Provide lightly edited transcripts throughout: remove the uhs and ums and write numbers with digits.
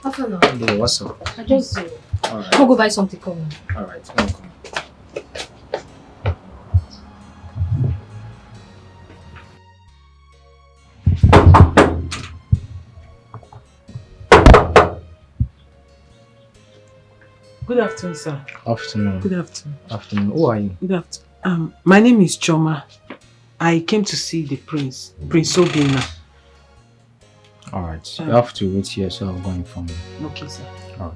After now. Hey, what's up? I just Alright. I'll go buy something. Come on. Alright, welcome. Good afternoon, sir. Afternoon. Good afternoon. Afternoon. Who are you? Good afternoon. My name is Choma. I came to see the Prince Obina. Alright, you have to wait here, so I'll go inform you. Okay, sir. Alright.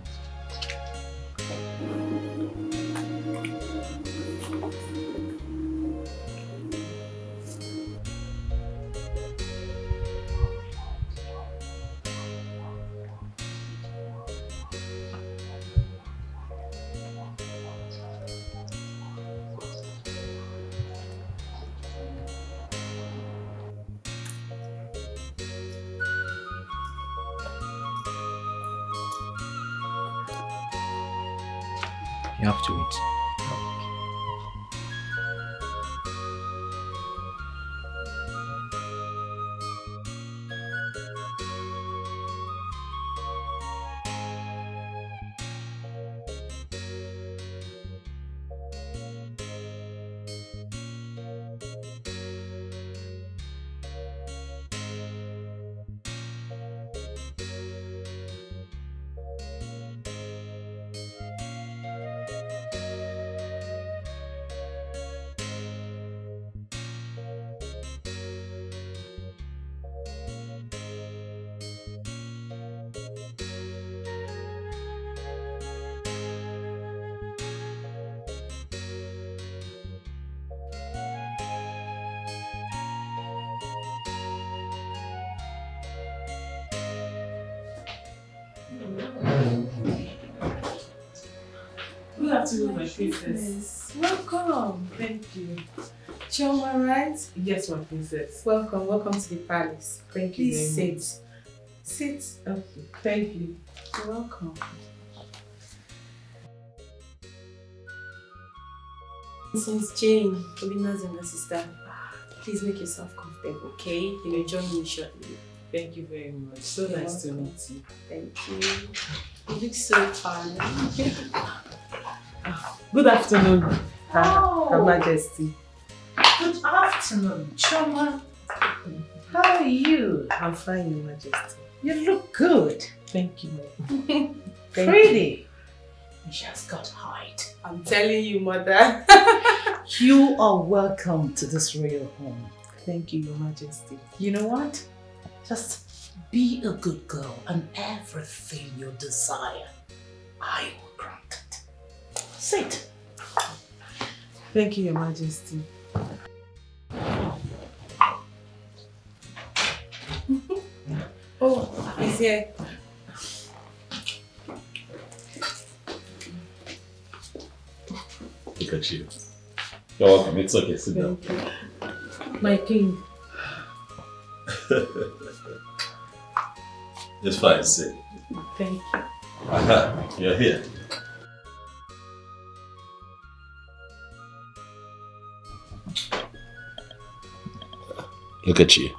You have to wait. Good afternoon, my princess. Welcome. Thank you. Choma, right? Yes, my princess. Welcome to the palace. Thank you Please very sit. Sit. much. Okay, thank you. You're welcome. Since Jane, Obina's younger sister, please make yourself comfortable, okay? You'll join me shortly. Thank you very much. So You're nice welcome. to meet you. Thank you. You look so fun. Good afternoon, Oh. Her Majesty. Good afternoon, Choma. How are you? I'm fine, Your Majesty. You look good. Thank you. Thank Pretty. She has got height. I'm telling you, mother. You are welcome to this royal home. Thank you, Your Majesty. You know what? Just be a good girl and everything you desire, I will grant it. Sit. Thank you, Your Majesty. Oh, he's here. Look at you. You're welcome. It's okay. Sit down. My king. It's fine. Sit. Thank you. Aha. You're here. Look at you.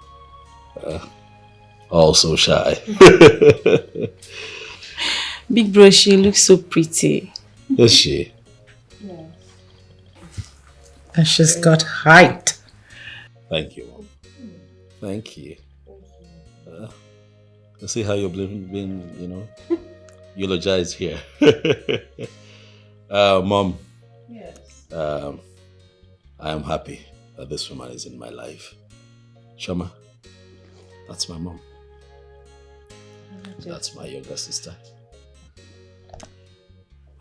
All so shy. Big bro, she looks so pretty. Is she? Yes. And she's got height. Thank you, Mom. Thank you. You see how you're being, eulogized here. Mom. Yes. I am happy that this woman is in my life. Choma, that's my mom. That's my younger sister.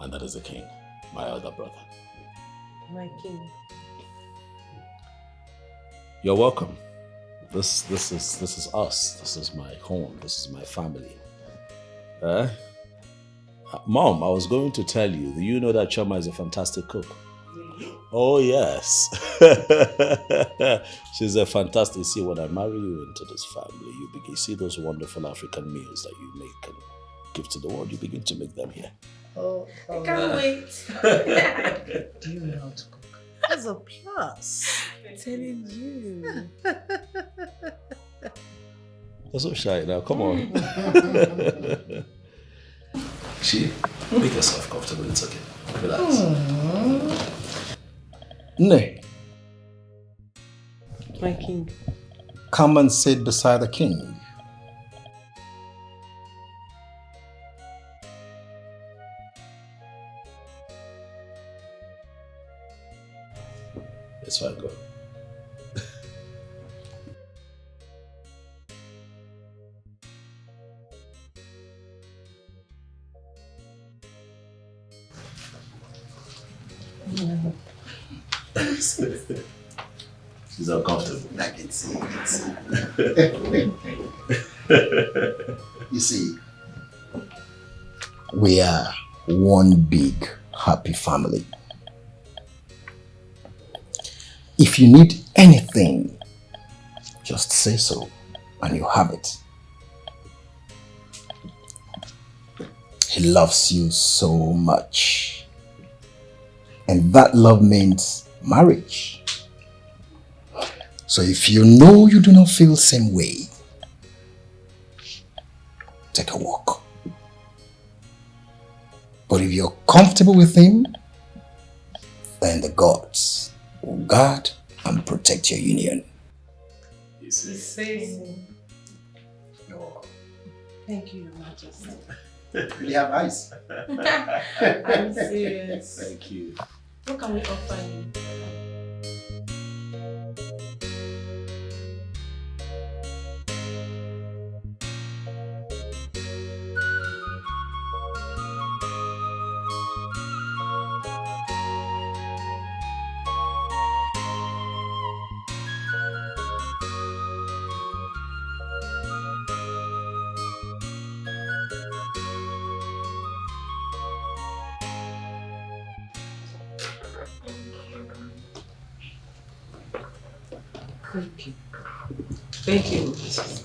And that is the king, my elder brother. My king. You're welcome. This is us. This is my home. This is my family. Mom, I was going to tell you, do you know that Choma is a fantastic cook? Really? Oh, yes. She's a fantastic. See, when I marry you into this family, you see those wonderful African meals that you make and give to the world, you begin to make them here. Oh, I can't wait. do you know how to cook? That's a plus. I'm telling you. You're so shy now. Come on. See? Make yourself comfortable. It's okay. Relax. Nay, My king. come and sit beside the king. It's fine, go. She's uncomfortable. I can see. You see, we are one big happy family. If you need anything, just say so and you have it. He loves you so much. And that love means marriage. So if you know you do not feel the same way, take a walk. But if you're comfortable with him, then the gods will guard and protect your union. You see? Thank you, Your Majesty. You have eyes. I'm serious. Thank you. What can we offer you? Thank you. Thank you, Mrs.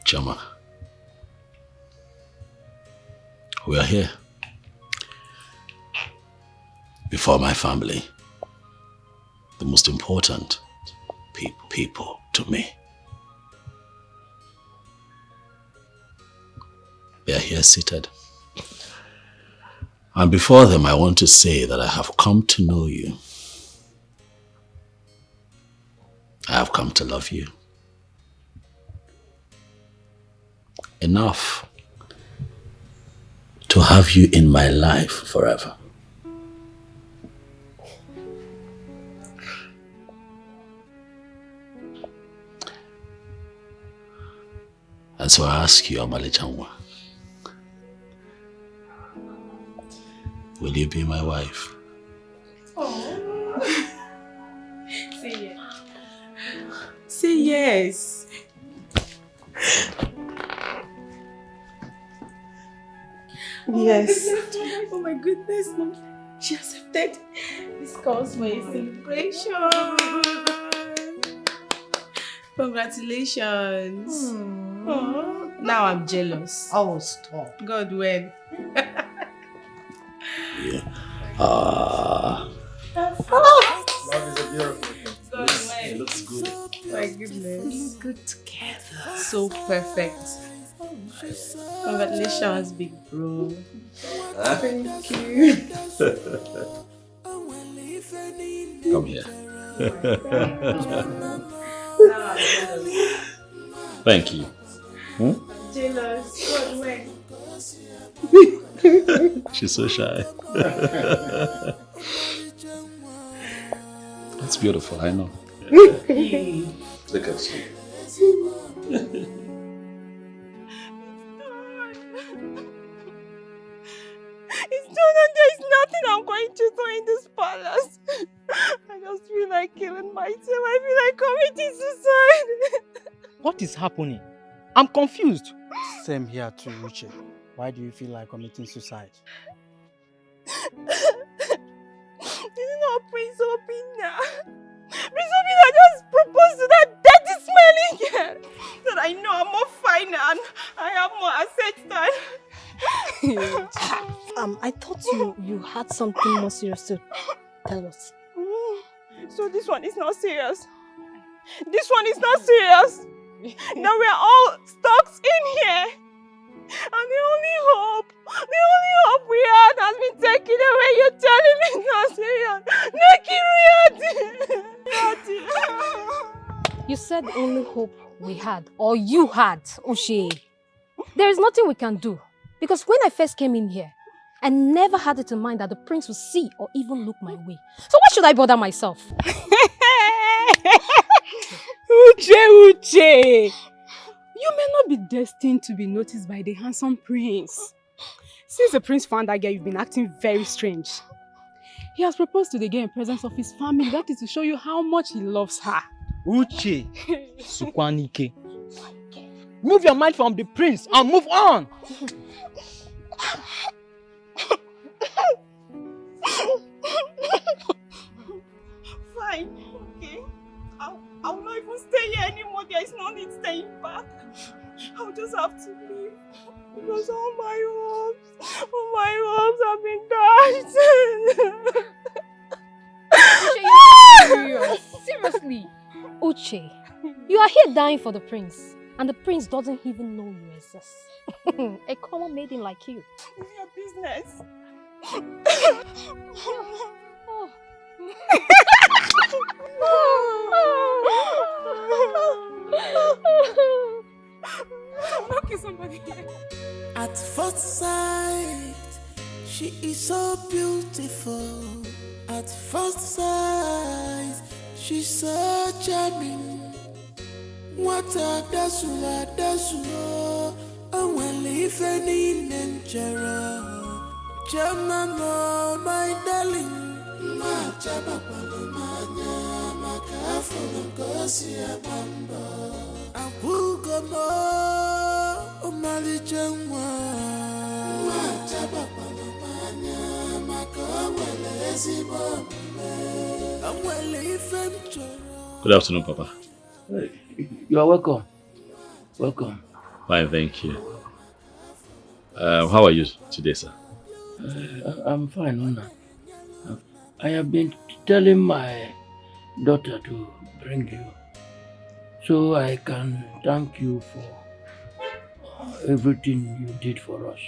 Chama, we are here before my family, the most important people to me. They are here seated. And before them, I want to say that I have come to know you. I have come to love you. Enough to have you in my life forever. And so I ask you, Amale Chanwa, will you be my wife? Oh. Say yes. Say yes. Yes. Oh my goodness, Mom. She accepted. This calls for a celebration. Congratulations. Oh, now I'm jealous. Oh, stop. God, when? Yeah. Love is a beautiful thing. God, when? It looks good. My goodness. Feeling good together. So perfect. Congratulations, big bro. Thank you. Come here. Now I'm jealous. Thank you. Jealous. God, when? She's so shy. It's beautiful, I know. Look at you. It's done and there's nothing I'm going to do in this palace. I just feel like killing myself. I feel like committing suicide. What is happening? I'm confused. Same here too, Uche. Why do you feel like committing suicide? This is not Prince Obina. Prince Obina just proposed to that dirty smelling girl. So that I know I'm more fine and I have more assets than... I thought you had something more serious to tell us. So this one is not serious. This one is not serious. Now we are all stuck in here. And the only hope we had has been taken away. You're telling me it's not serious. You said the only hope we had, or you had, Uche. There is nothing we can do. Because when I first came in here, I never had it in mind that the prince would see or even look my way. So why should I bother myself? Uche! You may not be destined to be noticed by the handsome prince. Since the prince found that girl, you've been acting very strange. He has proposed to the girl in presence of his family. That is to show you how much he loves her. Uche, Sukwanike. Move your mind from the prince and move on. Fine, okay. I will not even stay here anymore. There is no need staying back. I'll just have to leave. Because all my hopes have been dashed. Uche, you're not serious. Seriously. Uche, you are here dying for the prince. And the prince doesn't even know you exist. A common maiden like you. It's your business. At first sight, she is so beautiful. At first sight, she's so charming. What a dasula, and when if any nenchera, Jamano, my darling. Ma chaba palomanya, makafu ngosia bamba. Abugomo, omali chengwa. Ma chaba palomanya, makawele zibombe. Amwele ifemchora. Good afternoon, Papa. You are welcome. Welcome. Fine, thank you. How are you today, sir? I'm fine, Nona. I have been telling my daughter to bring you so I can thank you for everything you did for us.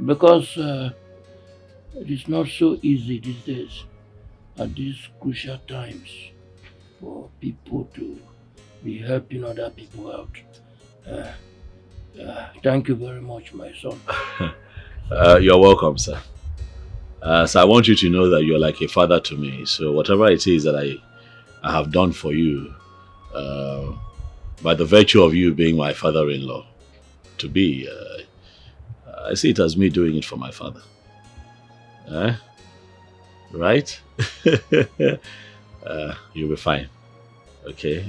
Because it is not so easy these days at these crucial times for people to be helping other people out. Thank you very much, my son. You're welcome, sir. So I want you to know that you're like a father to me. So whatever it is that I have done for you, by the virtue of you being my father-in-law to be, I see it as me doing it for my father. Right? You'll be fine. Okay?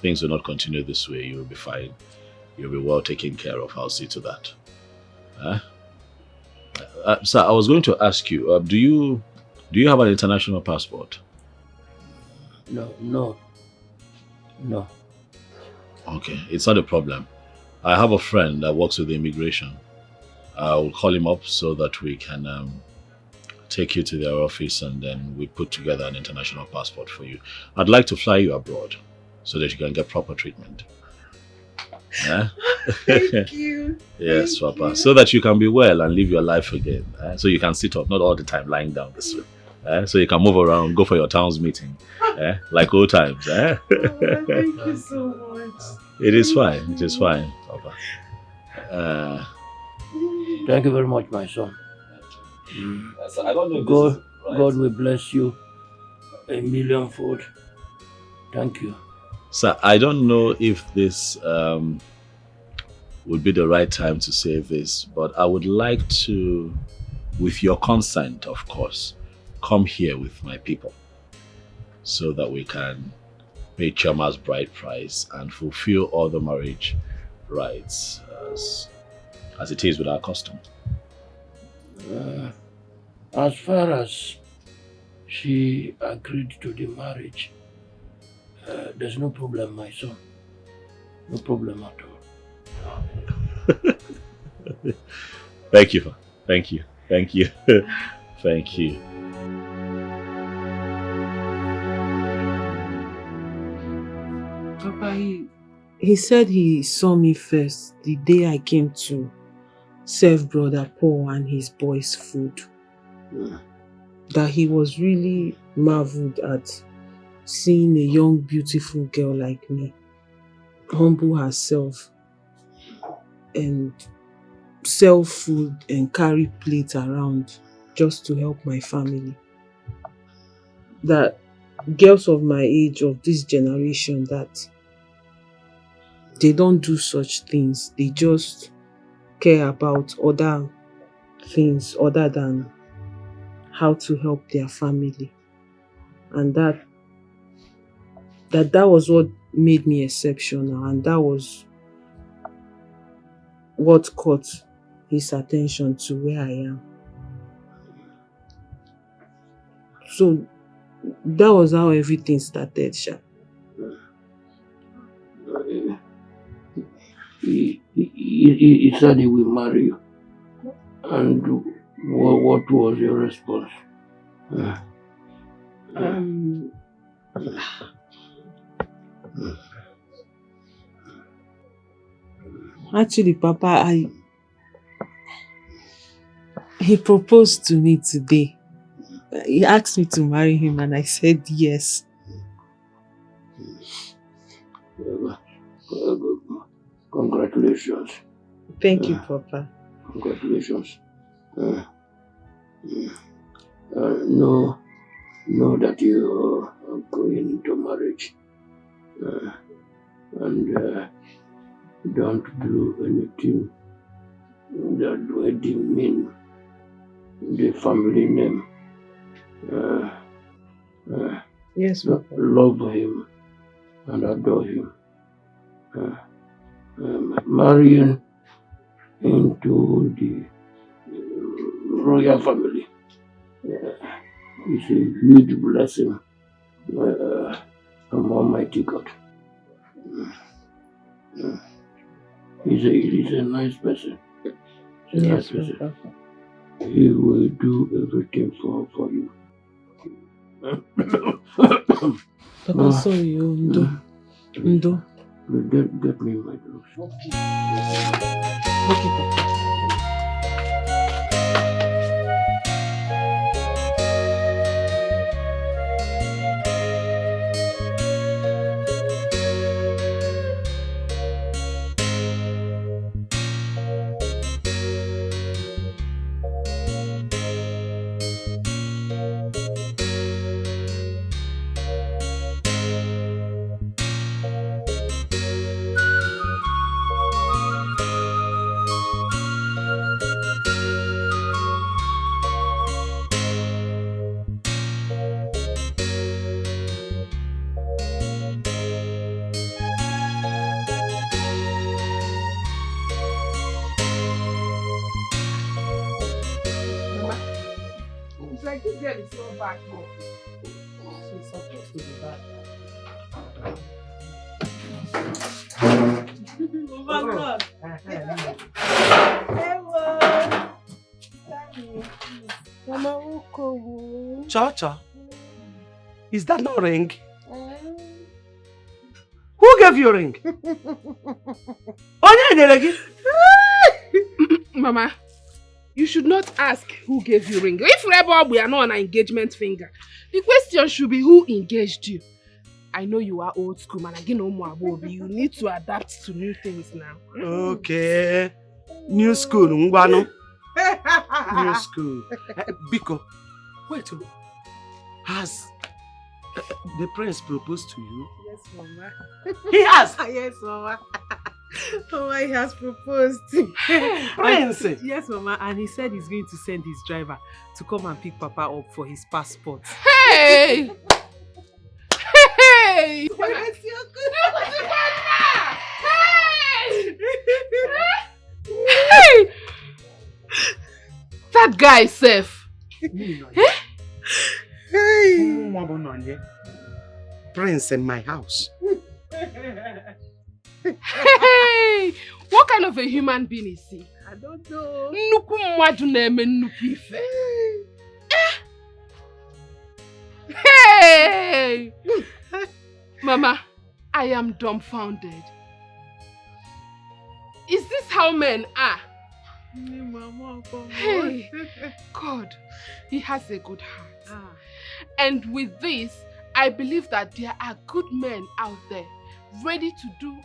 Things will not continue this way. You'll be fine. You'll be well taken care of. I'll see to that. Sir, I was going to ask you, do you have an international passport? No. Okay, it's not a problem. I have a friend that works with the immigration. I will call him up so that we can take you to their office and then we put together an international passport for you. I'd like to fly you abroad so that you can get proper treatment. Yeah? Thank you. Yes, Papa. So that you can be well and live your life again. So you can sit up, not all the time lying down this way. So you can move around, go for your town's meeting. Like old times. Thank you so much. It is fine. It is fine, Papa. Thank you very much, my son. I don't know if God will bless you a millionfold. Thank you. Sir, I don't know if this would be the right time to say this, but I would like to, with your consent, of course, come here with my people so that we can pay Chiama's bride price and fulfill all the marriage rights as it is with our custom. As far as she agreed to the marriage, there's no problem, my son. No problem at all. Thank you. Thank you. Thank you. Thank you. Papa, he said he saw me first the day I came to serve Brother Paul and his boys food. That he was really marveled at seeing a young, beautiful girl like me humble herself and sell food and carry plates around just to help my family. That girls of my age, of this generation, that they don't do such things. They just care about other things other than how to help their family. And that was what made me exceptional, and that was what caught his attention to where I am. So that was how everything started, Sha. He said he will marry you. And what was your response? Actually, Papa, he proposed to me today. He asked me to marry him and I said yes. Congratulations. Thank you, Papa. Congratulations. Know that you are going into marriage. And don't do anything that would demean the family name. Yes, Papa. Love him and adore him. Marrying into the royal family is a huge blessing from Almighty God. He's a nice person. He's a nice person. Papa. He will do everything for you. Papa, sorry, Ndo. Get me my drugs. Okay, Papa. This girl is so back here. She's supposed to be back. Mama, Mama, Cha-cha, is that no ring? Who gave you a ring? Mama, you should not ask who gave you ring. If we are not on an engagement finger, the question should be who engaged you. I know you are old school, man. Again, you need to adapt to new things now. Okay. New school, Ngwano. New school. Biko, wait. Has the prince proposed to you? Yes, Mama. He has? Yes, Mama. Mama, he has proposed. Prince? Yes, Mama, and he said he's going to send his driver to come and pick Papa up for his passport. Hey! Hey! that guy, Seth? Hey! Prince in my house. Hey! What kind of a human being is he? I don't know. Nuku mwadu neme nuku ife. Hey! Mama, I am dumbfounded. Is this how men are? Hey, God, he has a good heart. And with this, I believe that there are good men out there ready to do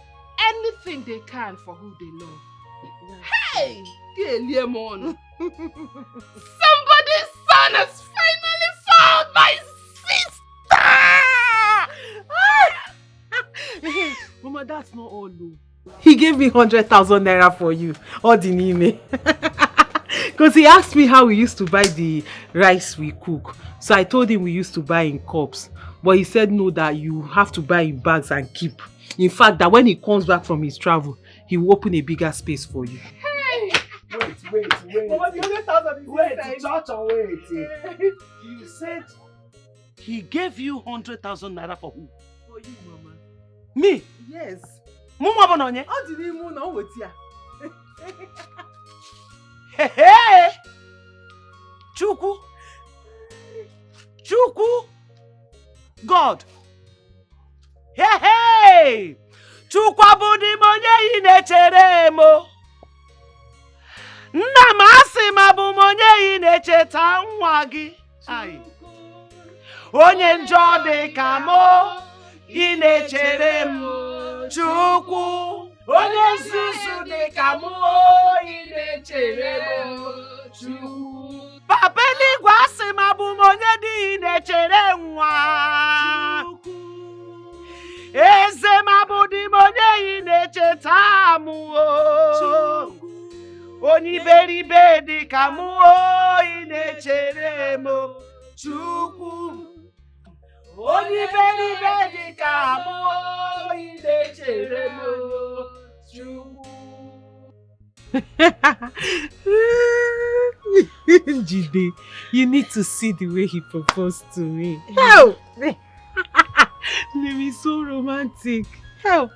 anything they can for who they love. Hey, Somebody's son has finally found my sister! Mama, that's not all though. He gave me 100,000 naira for you. All the name. Because he asked me how we used to buy the rice we cook. So I told him we used to buy in cups. But he said no, that you have to buy in bags and keep. In fact, that when he comes back from his travel, he will open a bigger space for you. Hey! Wait. Mama, the 100,000 is wait. You said he gave you 100,000 naira for who? For you, Mama. Me? Yes. Mama Bononye? How did he move now with you? Hey! Chukwu! God! Hey! Chukwu abudi monye inechere mo. Nna m asị m abụ monye inecheta nwa gị. Onye njọ dị ka mo inechere m. Chukwu onye nzuzu dị ka mo inechere m. Chukwu Papa eluigwe asị m abụ monye dị inechere nwa. Eze m abụdị monye inecheta m. Onye iberibe dị ka m inechere m. Chukwu onye iberibe dị ka m inechere m. Chukwu. Jide, you need to see the way he proposed to me. Hell! Name is so romantic. Hell!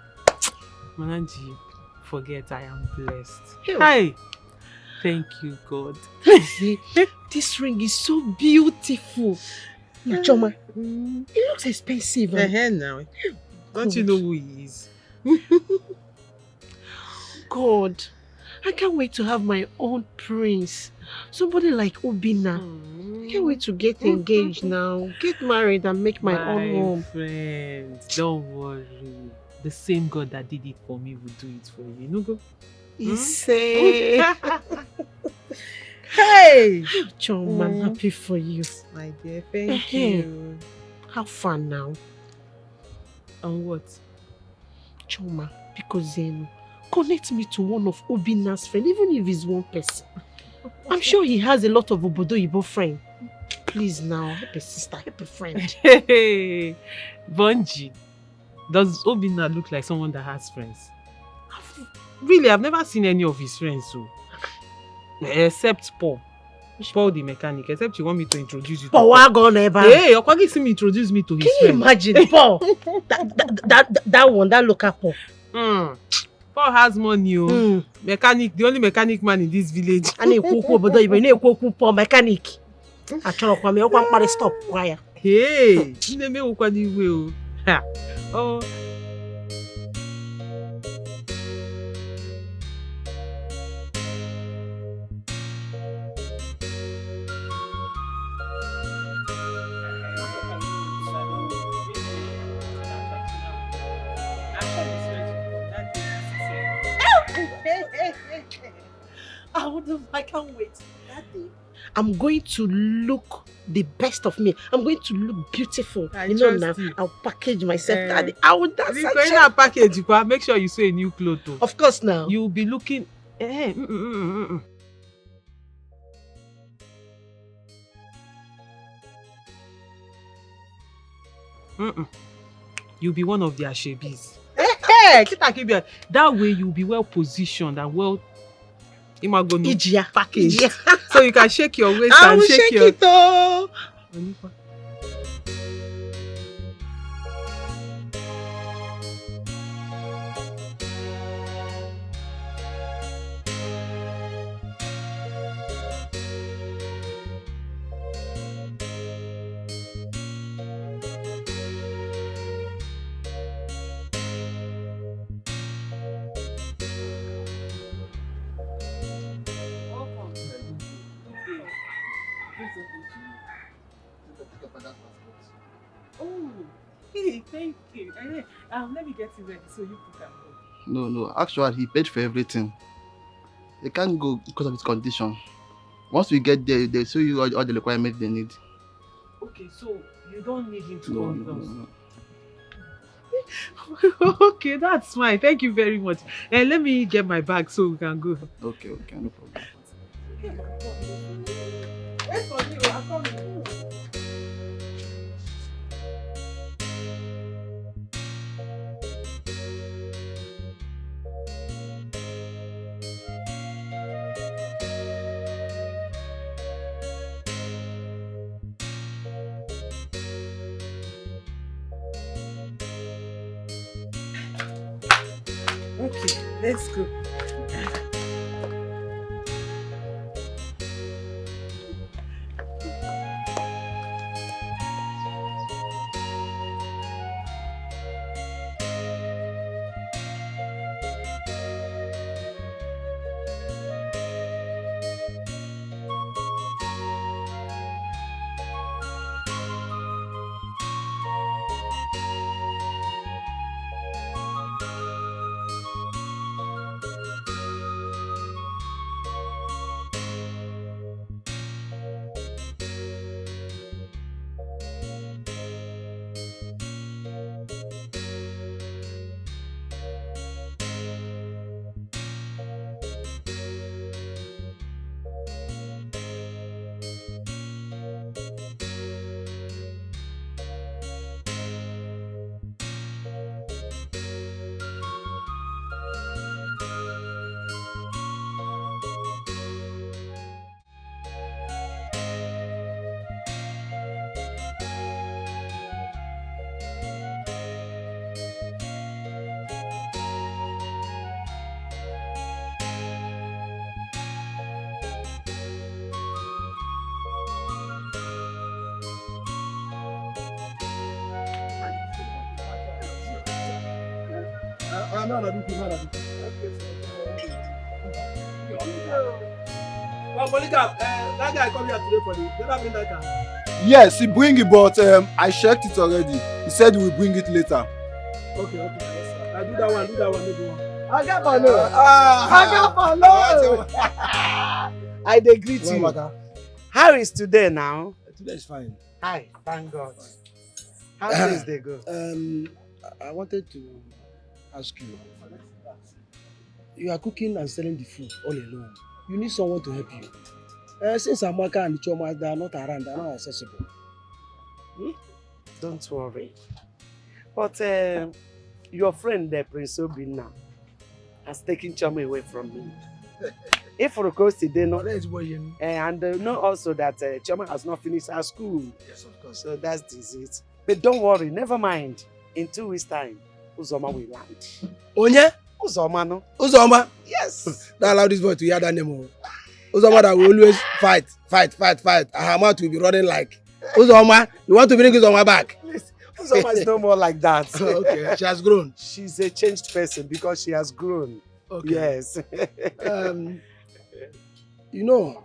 Mananji, forget I am blessed. Hi! Thank you, God. This ring is so beautiful. Choma, it looks expensive. Now. Don't you know who he is? God, I can't wait to have my own prince. Somebody like Obina. I can't wait to get engaged now. Get married and make my own home. Friend, don't worry. The same God that did it for me will do it for you. No go? Say. Hey! Choma, I'm happy for you. My dear, thank you. Have fun now. On what? Choma, because then connect me to one of Obina's friends, even if it's one person. I'm sure he has a lot of Obodo-Ibo friends. Please now, help a sister, help a friend. Hey, Bunji, does Obina look like someone that has friends? I've never seen any of his friends, so except Paul. Paul the mechanic, except you want me to introduce you to Paul. Hey, Okwagi see me introduce me to his friend. Can you imagine? Paul, that local Paul. Paul has money, mechanic, the only mechanic man in this village. And Paul mechanic. Stop. Hey, oh. I can't wait. That day, I'm going to look the best of me. I'm going to look beautiful. Now, I'll package myself. Daddy, I will dance. If you're going to package, make sure you sew a new clothes. Of course, now. You'll be looking. You'll be one of their shebis. That way you'll be well positioned and well Imagonu Ijia. package. Ijia. So you can shake your waist I and will shake shake your... it oh. Oh, hey, thank you. Let me get you ready so you can go. No. Actually, he paid for everything. They can't go because of his condition. Once we get there, they'll show you all the requirements they need. Okay, so you don't need him to No, come with no, us. no. Okay, that's fine. Thank you very much. And let me get my bag so we can go. Okay, no problem. Wait for me, I'm coming. Okay, let's go. That guy come here today for the. Did I bring that car? Yes, he bring it, but I checked it already. He said he will bring it later. Okay. Yes, I do that one, maybe one. I got follow. I dey greet you. How is today now? Today is fine. Hi, thank God. How things they go? I wanted to ask you. You are cooking and selling the food all alone. You need someone to help you. Since Amaka and Choma they are not around, they are not accessible. Don't worry. But your friend, Prince Obinna, has taken Choma away from me. If for course they know, and know also that Choma has not finished her school. Yes, of course. So that's it. But don't worry, never mind. In 2 weeks' time, Uzoma will land. Onye? Uzoma, no? Uzoma? Yes. Don't allow this boy to hear that name. Uzoma that will always fight. And her mouth will be running like. Uzoma, you want to bring Uzoma back? Please, Uzoma is no more like that. Okay, she has grown. She's a changed person because she has grown. Okay. Yes. You know,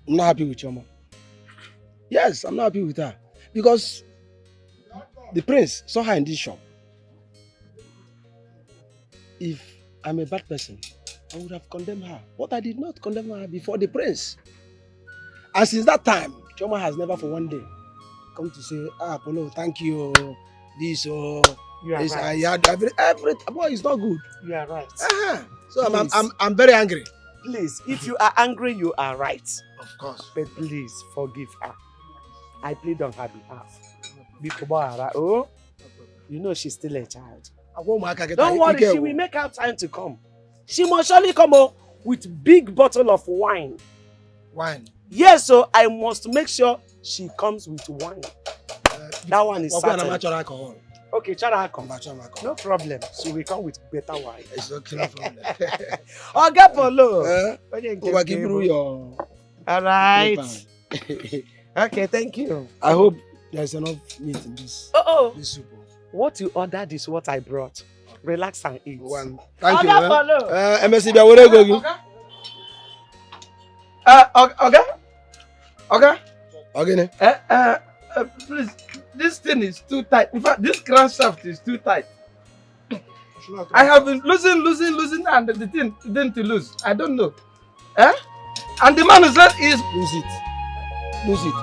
I'm not happy with Choma. Yes, I'm not happy with her. Because the prince saw her in this shop. If I'm a bad person, I would have condemned her. But I did not condemn her before the prince. And since that time, Choma has never for one day come to say, Apollo, thank you. This or this, right. I had every boy, it's not good. You are right. So I'm very angry. Please, if you are angry, you are right. Of course. But please forgive her. I plead on her behalf. Oh, you know she's still a child. Don't worry, she will make out time to come. She must surely come. Oh, with big bottle of wine. Wine? Yes, so I must make sure she comes with wine. That one is certain. Alcohol. Okay, Chara come. No problem. She will come with better wine. It's okay, no problem. Oga Polo. Give me your... All right. Okay, thank you. I hope there's enough meat in this. This soup. What you ordered is what I brought. Relax and eat. Thank you. Polo. MSC, where are you going? Okay. Please, this thing is too tight. In fact, this crankshaft is too tight. I have been losing, and the thing didn't lose. I don't know. And the man who said is lose it. Be losing it.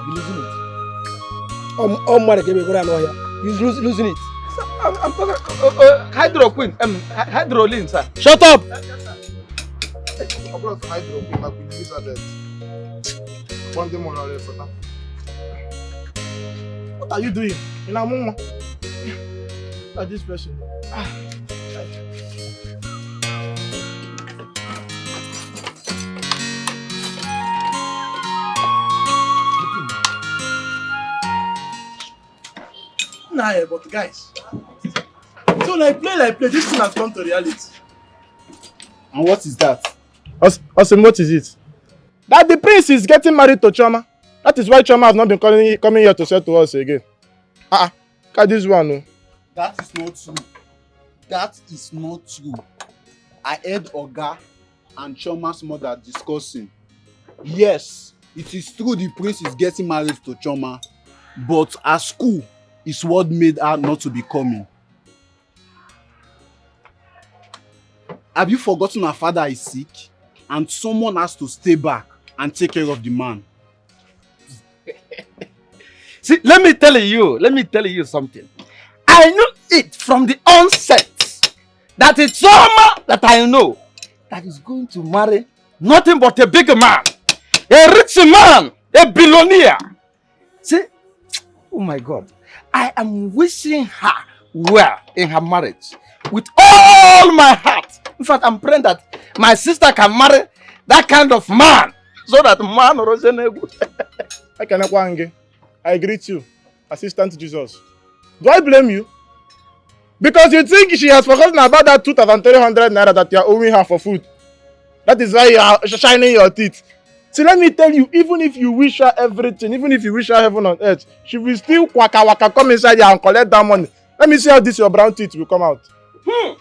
He's losing it. I'm talking hydroquin, hydrolin, sir. Shut up! What are you doing? In a moment. This person. Nah, but guys. So like play, this thing has come to reality. And what is that? Awesome, what is it? That the prince is getting married to Choma. That is why Choma has not been coming here to say to us again. Look at this one. No. That is not true. That is not true. I heard Oga and Choma's mother discussing. Yes, it is true the prince is getting married to Choma, but at school is what made her not to be coming. Have you forgotten her father is sick and someone has to stay back and take care of the man? See, let me tell you something. I knew it from the onset that it's Choma that I know that is going to marry nothing but a big man, a rich man, a billionaire. See, oh my God, I am wishing her well in her marriage with all my heart. In fact, I'm praying that my sister can marry that kind of man so that man I greet you, Assistant Jesus. Do I blame you? Because you think she has forgotten about that 2,300 naira that you are owing her for food. That is why you are shining your teeth. See, let me tell you, even if you wish her everything, even if you wish her heaven on earth, she will still waka come inside here and collect that money. Let me see how your brown teeth will come out. Enemy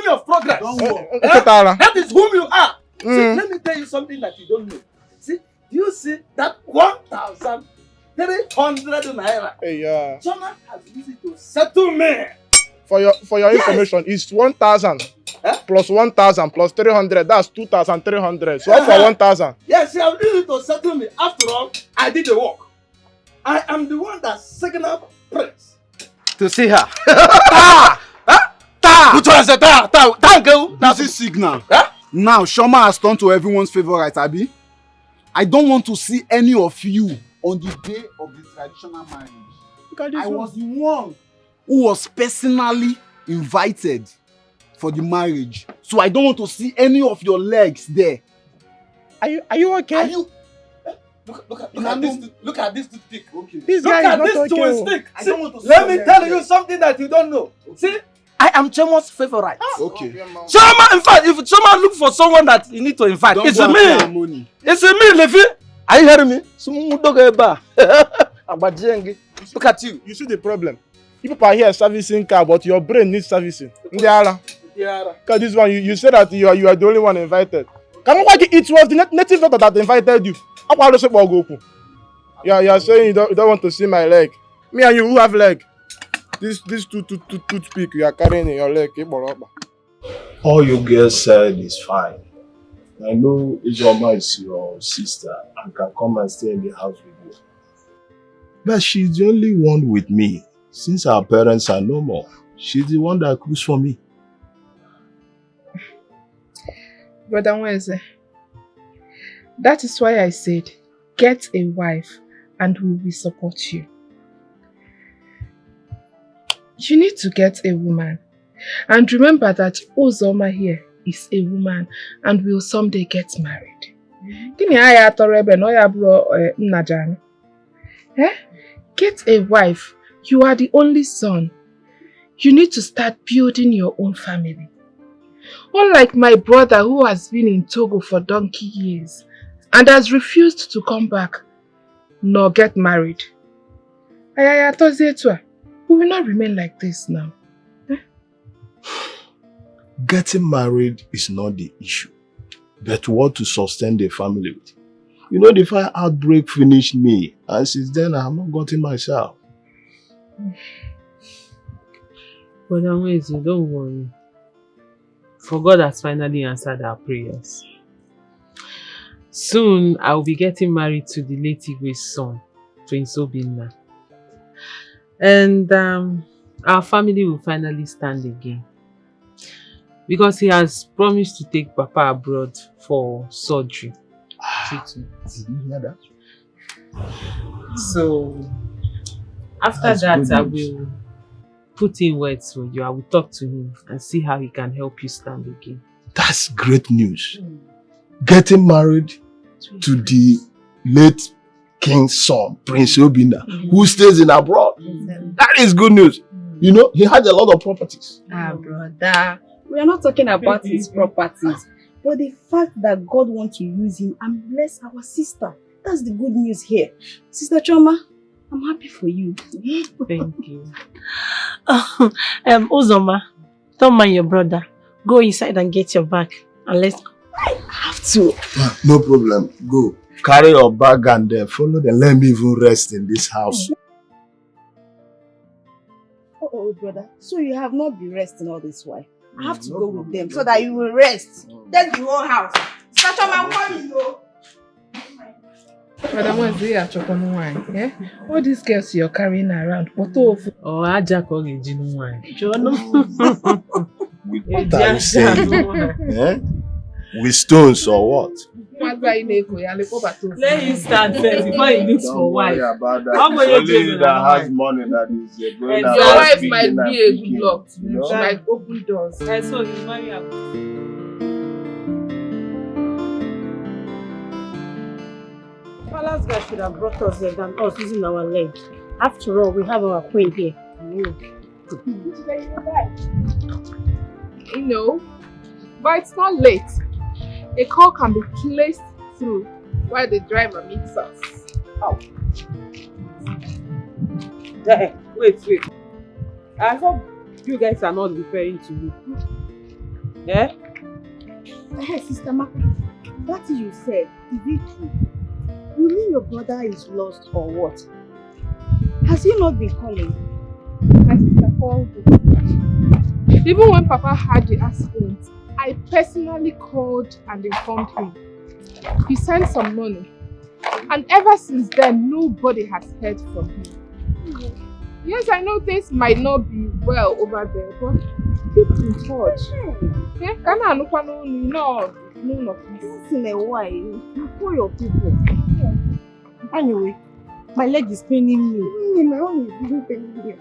of progress. That is whom you are. See, let me tell you something that you don't know. See, you see that 1,300 naira. Yeah. Choma has used it to settle me. For your information, it's 1,000 plus 1,000 plus 300. That's 2,300. So for 1,000. Yes, she has used it to settle me. After all, I did the work. I am the one that signaled Prince to see her. Which one is that? That's his signal. Now, Choma has turned to everyone's favorite, Abi. I don't want to see any of you on the day of the traditional marriage. I was the one who was personally invited for the marriage. So I don't want to see any of your legs there. Are you okay? Are you? Look at this stick. Okay. This guy is not okay. See, let me tell you something that you don't know. See, I am Choma's favorite. Okay. Choma, in fact, if Choma look for someone that you need to invite, it's me. It's me, Levi. Are you hearing me? Look at you. You see the problem? People are here servicing car, but your brain needs servicing. Because this one, you said that you are the only one invited. It was the native doctor that invited you. You are saying you don't want to see my leg. Me and you, who have leg? This toothpick you are carrying in your leg. All you girls said is fine. I know Ijoma is your sister and can come and stay in the house with you. But she's the only one with me. Since our parents are no more, she's the one that cooks for me. Brother Nweze, that is why I said, get a wife and we will support you. You need to get a woman. And remember that Uzoma here is a woman and will someday get married. Get a wife. You are the only son. You need to start building your own family. Unlike my brother who has been in Togo for donkey years and has refused to come back nor get married. We will not remain like this now. Getting married is not the issue, but what to sustain the family with. You know, the fire outbreak finished me, and since then I have not gotten myself. But don't worry. For God has finally answered our prayers. Soon I will be getting married to the late Igwe's son, Prince Obinna. And our family will finally stand again. Because he has promised to take Papa abroad for surgery. Treatment. Did you hear that? So, after that, I will put in words for you. I will talk to him and see how he can help you stand again. That's great news. Getting married to the late king's son, Prince Obinna, who stays in abroad. That is good news. You know, he had a lot of properties. Brother, we are not talking about his properties, but the fact that God wants to use him and bless our sister. That's the good news here. Sister Choma, I'm happy for you. Thank you. Uzoma, don't mind your brother. Go inside and get your bag and let's go. I have to. No problem. Go. Carry your bag and follow them. Let me even rest in this house. Oh, brother. So you have not been resting all this while. I have to go with them so that you will rest. That's the whole house. Sister Choma, I'm coming, though. Madam, what's the chocolate wine? Yeah? All these girls you're carrying around. What of? Oh, I just call it gin wine. What are you saying? With stones or what? Let him start first before he looks for wife. Don't worry about that. It's only that has money that is going out. Your wife might be a good luck. She might open doors. So he's married up. Palace guy should have brought us there than us using our leg. After all, we have our queen here. You know, but it's not late. A call can be placed through while the driver meets us. Oh. Hey, wait. I hope you guys are not referring to me. Yeah? Hey, Sister Maka, what you said, is it true? You mean your brother is lost or what? Has he not been coming? My sister called me. Even when Papa had the accident, I personally called and informed him. He sent some money. And ever since then, nobody has heard from him. Yes, I know things might not be well over there, but keep in touch. Yeah, Once in a while, you call your people. Anyway, my leg is paining me. My own is really paining me.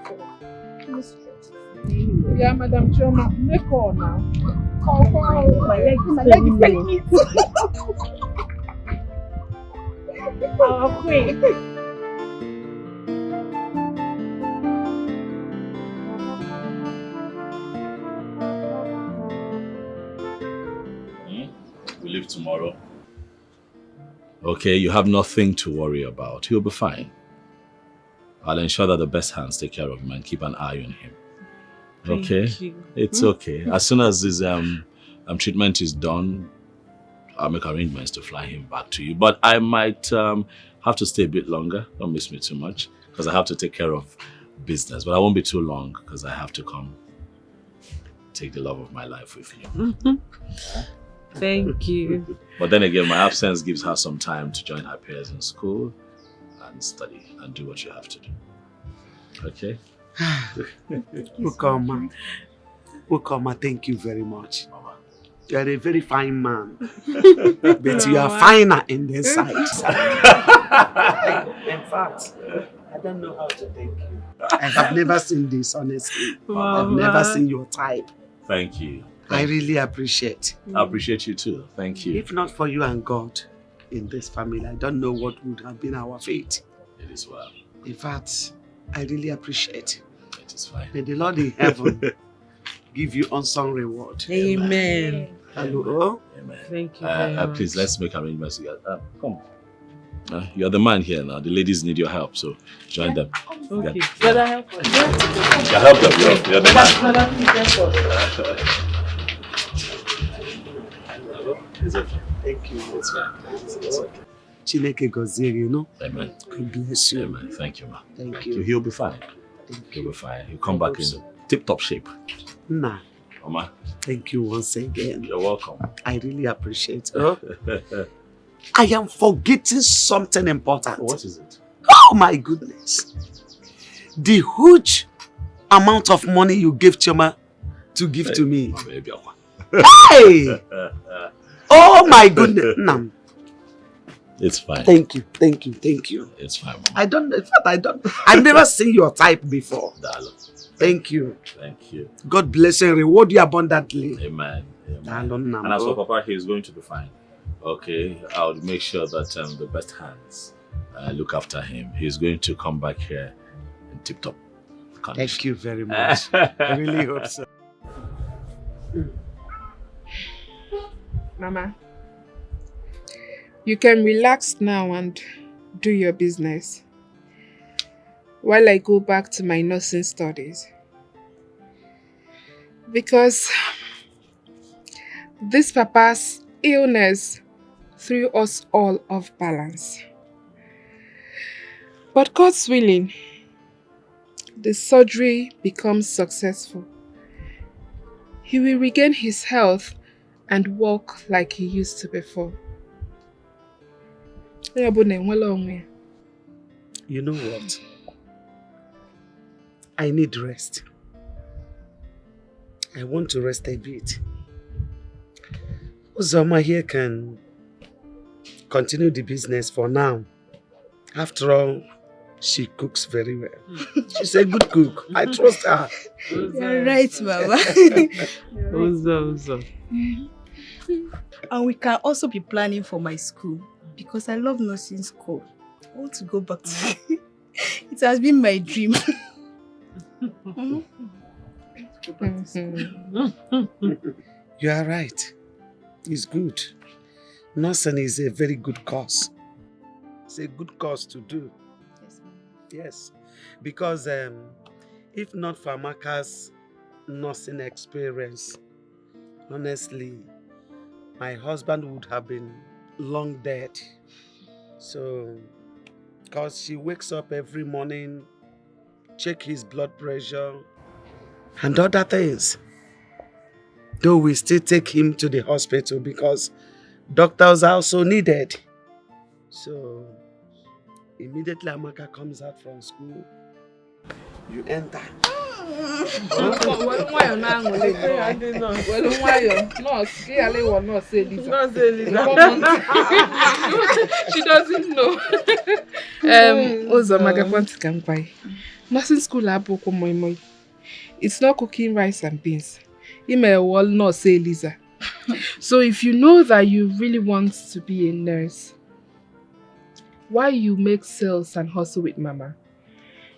Yeah, Madam Choma, make call now. Call. My leg is paining me. Our queen. We leave tomorrow. Okay, you have nothing to worry about. He'll be fine. I'll ensure that the best hands take care of him and keep an eye on him. Okay? Thank you. It's okay. As soon as his treatment is done, I'll make arrangements to fly him back to you. But I might have to stay a bit longer. Don't miss me too much, because I have to take care of business. But I won't be too long, because I have to come take the love of my life with you. Thank you. But then again, my absence gives her some time to join her peers in school and study and do what you have to do. Okay? Ukoma, thank you very much. You are a very fine man. But you are finer in this side. In fact, I I don't know how to thank you. I have never seen this, honestly. I've never seen your type. Thank you. I really appreciate. I appreciate you too. Thank you. If not for you and God in this family, I don't know what would have been our fate. It is well. In fact, I really appreciate. It is fine. May the Lord in heaven give you unsung reward. Amen. Hello. Amen. Thank you very much. Please, let's make arrangements together. Come. You're the man here now. The ladies need your help, so join them. Okay. Brother, help us. Yeah, help them. You're the man. Brother, please help us. Is it? Thank you. It's fine. It's okay. Chineke gozie you, know. Amen. God bless you. Amen. Thank you, ma. Thank you. He'll be fine. He'll be fine. He'll come back in tip-top shape. Nah. Oma. Thank you once again. You're welcome. I really appreciate it. I am forgetting something important. What is it? Oh my goodness. The huge amount of money you gave Chioma to give to me. Hey! Oh my goodness. No. It's fine. Thank you. Thank you. Thank you. It's fine, Mama. I've never seen your type before. Thank you. Thank you. God bless and reward you abundantly. Amen. Amen. And as for Papa, he's going to be fine. Okay, I'll make sure that the best hands look after him. He's going to come back here in tip-top condition. Thank you very much. I really hope so. Mama, you can relax now and do your business while I go back to my nursing studies. Because this Papa's illness threw us all off balance. But God's willing, the surgery becomes successful. He will regain his health and walk like he used to before. You know what? I need rest. I want to rest a bit. Uzoma here can continue the business for now. After all, she cooks very well. She's a good cook. I trust her. You're right, Mama. And we can also be planning for my school because I love nursing school. I want to go back to it. It has been my dream. You are right. It's good. Nursing is a very good cause. It's a good cause to do. Yes, ma'am. Yes. Because if not for Amaka's nursing experience, honestly, my husband would have been long dead. So, because she wakes up every morning, check his blood pressure, and other things. Though we still take him to the hospital because doctors are also needed. So, immediately Amaka comes out from school, you enter. She doesn't know. Nursing school, it's not cooking rice and beans. You may well not say Lisa. So if you know that you really want to be a nurse, while you make sales and hustle with Mama,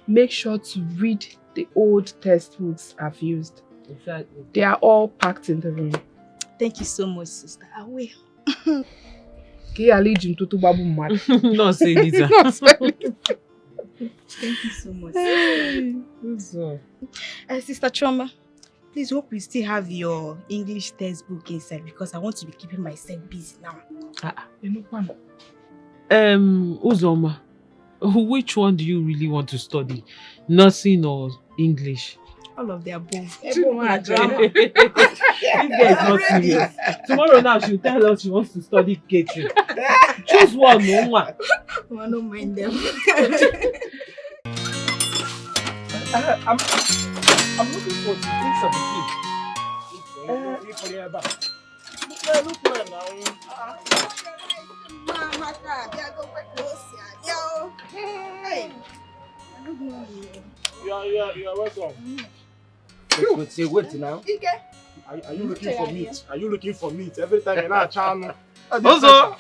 make sure to read the old textbooks I've used. Exactly. They are all packed in the room. Thank you so much, sister. I will. No, say Lisa. Thank you so much. Sister Choma, please hope you still have your English textbook inside because I want to be keeping myself busy now. Uzoma, which one do you really want to study? Nursing or English? All of the above. This girl is not serious. Tomorrow now she'll tell us she wants to study catering. Choose one, no one. I don't mind them. I'm looking for things of the You are welcome. Wait now. Are you looking for meat? Are you looking for meat? Every time you're not channel. Also,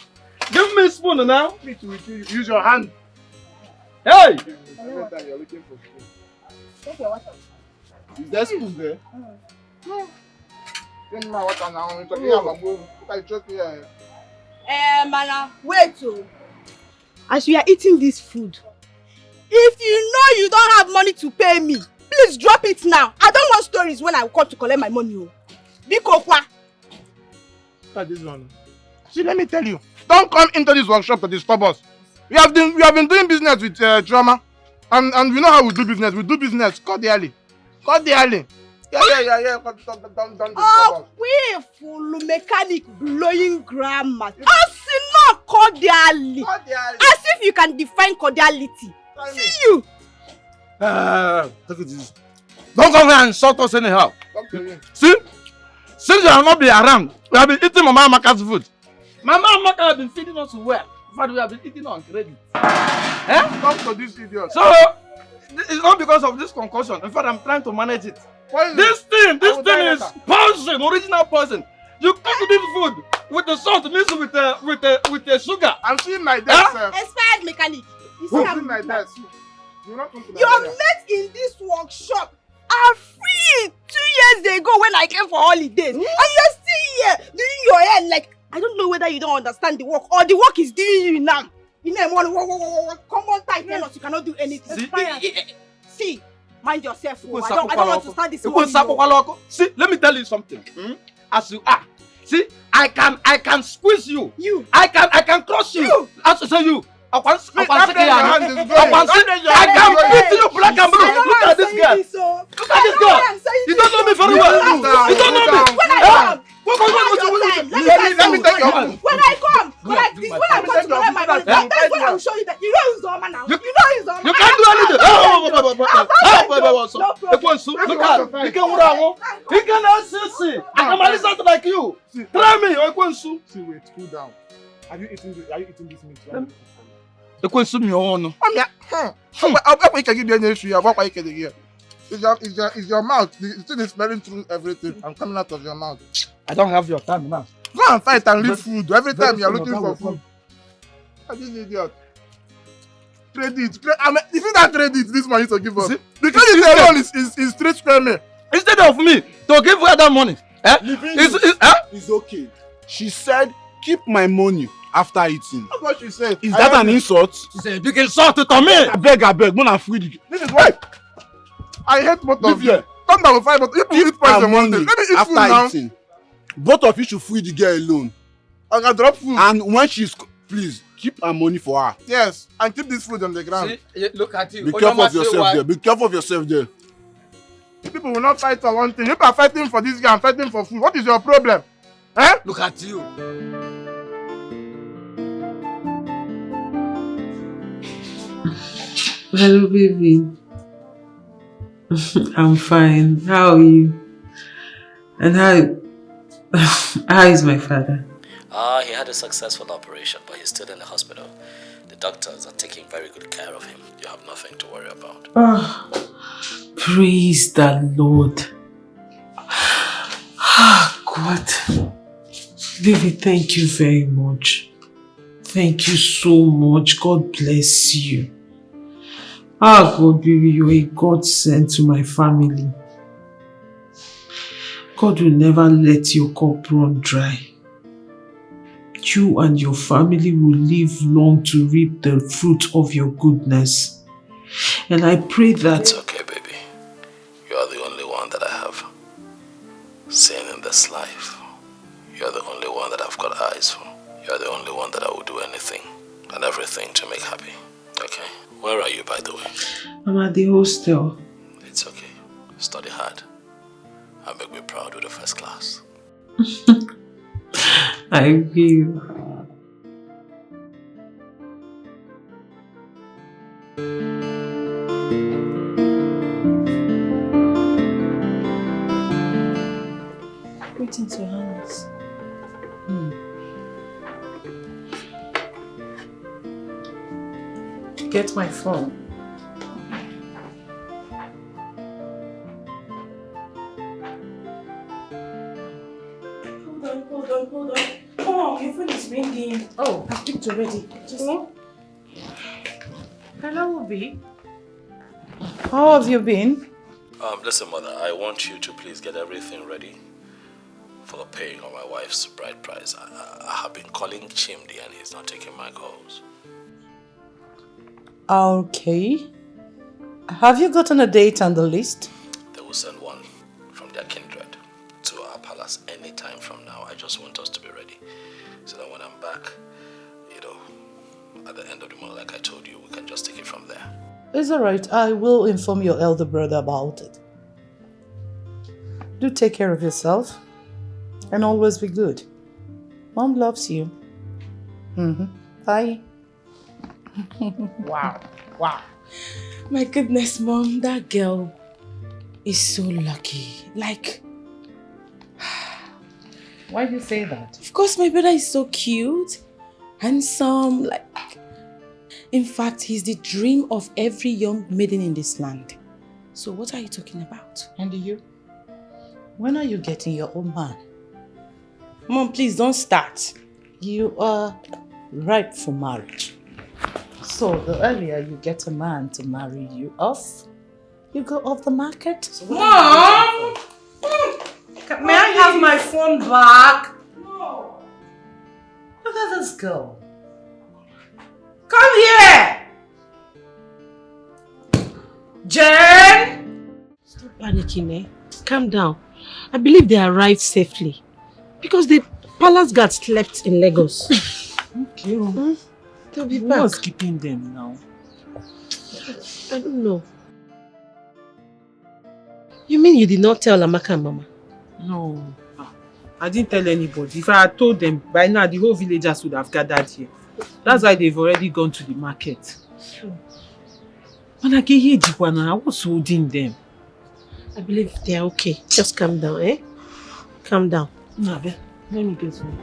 give me a spoon now. Meat with you. Use your hand. Hey! Every time you're looking for spoon. Take your water. Is there spoon there? Give me my water now. I'm talking about bowl. I trust me. Mana, wait. As we are eating this food, if you know you don't have money to pay me, please drop it now. I don't want stories when I come to collect my money. Bikokwa. Look at this one. See, let me tell you. Don't come into this workshop to disturb us. We have been doing business with drama. And we know how we do business. We do business cordially. Cordially. Yeah. Don't disturb us. We full mechanic blowing grammar. As not cordially. As if you can define cordiality. See you. Look at this. Don't come here and insult us anyhow. See? Since you have not been around, we have been eating Mama Amaka's food. Mama Amaka has been feeding us well. In fact, we have been eating on credit. Talk to this idiot. So, it's not because of this concussion. In fact, I'm trying to manage it. This thing is poison, original poison. You cook this food with the salt mixed with the sugar. I'm seeing my desk, sir. Expired mechanic. You see, I'm seeing my desk. Your mates in this workshop are free 2 years ago when I came for holidays. And you're still here doing your hair like, I don't know whether you don't understand the work or the work is doing you now. You know, come on tight, tell us you cannot do anything. See, mind yourself. I don't want to start this morning. See, let me tell you something. As you are, see, I can squeeze you. I can crush you. As I say you. I can beat you black and blue. Look at this girl. Look at this girl. You don't know me very well. You don't know me. Let me take your hand. When I come to collect my money, that's when I will show you that you know who's the woman now. You know who's the woman. You can't do anything. He cannot see. I can manage something like you. Try me. See, wait, cool down. Are you eating this meat? The question you own. Is your mouth? The thing is smelling through everything. I'm coming out of your mouth. I don't have your time now. Go and fight and leave food. Every time you're looking for food. This idiot. Credit. If you don't credit, this money to give us. The credit alone is straight spare me. Instead of me to give her that money. It's okay. She said, keep my money after eating. That's what she said. Is that an insult? She said, you can insult to me. I beg, Mona free. This is why I hate both of you. Come down with 5, but if you eat poison one day, let me eat food now. Eating. Both of you should free the girl alone. I can drop food. And when she's, please, keep her money for her. Yes, and keep this food on the ground. See, look at you. Be careful of yourself there. Be careful of yourself there. People will not fight for one thing. People are fighting for this guy and fighting for food. What is your problem? Look at you. Hello, baby. I'm fine. How are you? And how is my father? He had a successful operation, but he's still in the hospital. The doctors are taking very good care of him. You have nothing to worry about. Oh, praise the Lord. God. Baby, thank you very much. Thank you so much. God bless you. God, baby, you're a God sent to my family. God will never let your cup run dry. You and your family will live long to reap the fruit of your goodness. And I pray that... It's okay, baby. You are the only one that I have seen in this life. You are the only one that I've got eyes for. You are the only one that I will do anything and everything to make happy. Okay? Where are you, by the way? I'm at the hostel. It's okay. Study hard. And make me proud with the first class. I will. Greetings, Your Highness. Get my phone. hold on. Oh, your phone is ringing. Oh, I picked already. Just... Hello, Obi. How have you been? Listen, Mother, I want you to please get everything ready for paying on my wife's bride price. I have been calling Chimdi and he's not taking my calls. Okay. Have you gotten a date on the list? They will send one from their kindred to our palace anytime from now. I just want us to be ready so that when I'm back, at the end of the month, like I told you, we can just take it from there. It's alright. I will inform your elder brother about it. Do take care of yourself and always be good. Mom loves you. Bye. Wow. My goodness, Mom, that girl is so lucky. Like, why do you say that? Of course, my brother is so cute, handsome, like, in fact, he's the dream of every young maiden in this land. So what are you talking about? And you? When are you getting your own man? Mom, please don't start. You are ripe for marriage. So the earlier you get a man to marry you off, you go off the market. So Mom! May I have my phone back? No. Look at this girl. Come here! Jen! Stop panicking, eh? Calm down. I believe they arrived safely. Because the palace guard slept in Lagos. Okay. They'll be Who back. was keeping them now? I don't know. You mean you did not tell Amaka and Mama? No. I didn't tell anybody. If I had told them, by now the whole villagers would have gathered here. That's why they've already gone to the market. When I get here, I was holding them. I believe they are okay. Just calm down, eh? Calm down. No, let me get some.